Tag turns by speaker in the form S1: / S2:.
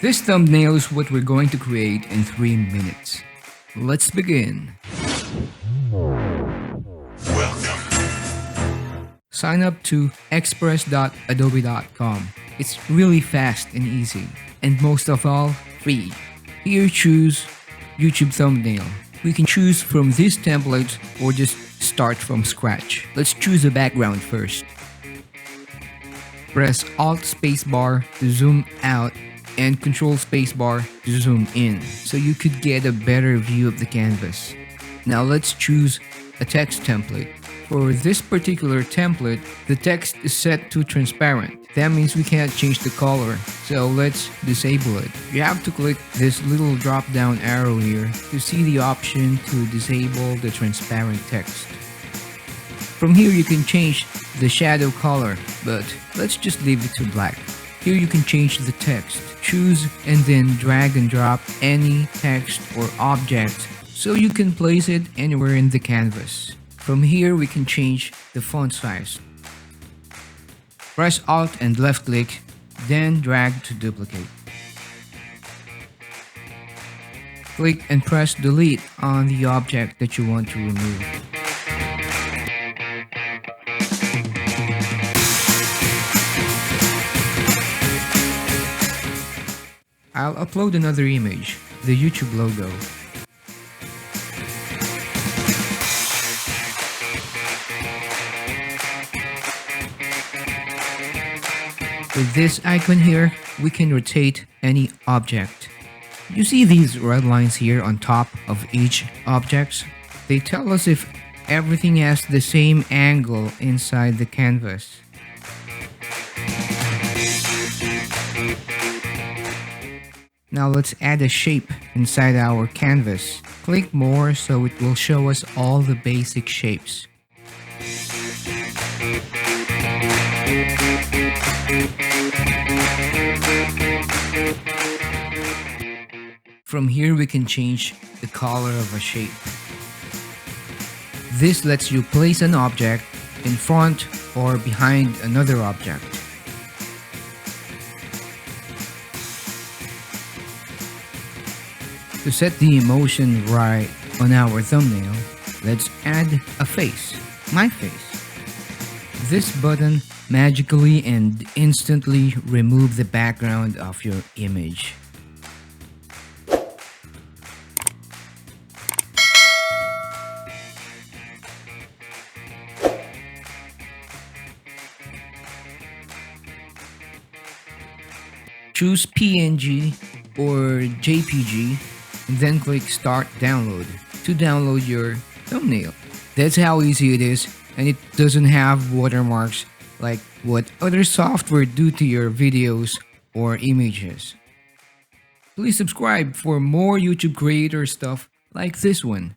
S1: This thumbnail is what we're going to create in 3 minutes. Let's begin. Sign up to express.adobe.com. It's really fast and easy, and most of all, free. Here choose YouTube thumbnail. We can choose from these templates or just start from scratch. Let's choose a background first. Press Alt spacebar to zoom out and Control spacebar to zoom in so you could get a better view of the canvas. Now let's choose a text template. For this particular template, the text is set to transparent. That means we can't change the color, so let's disable it. You have to click this little drop down arrow here to see the option to disable the transparent text. From here you can change the shadow color, but let's just leave it to black. Here you can change the text. Choose and then drag and drop any text or object so you can place it anywhere in the canvas. From here we can change the font size. Press Alt and left click, then drag to duplicate. Click and press delete on the object that you want to remove. I'll upload another image, the YouTube logo. With this icon here, we can rotate any object. You see these red lines here on top of each object? They tell us if everything has the same angle inside the canvas. Now let's add a shape inside our canvas. Click more so it will show us all the basic shapes. From here we can change the color of a shape. This lets you place an object in front or behind another object. To set the emotion right on our thumbnail, let's add a face, my face. This button magically and instantly remove the background of your image. Choose PNG or JPG and then click Start Download to download your thumbnail. That's how easy it is, and it doesn't have watermarks like what other software do to your videos or images. Please subscribe for more YouTube creator stuff like this one.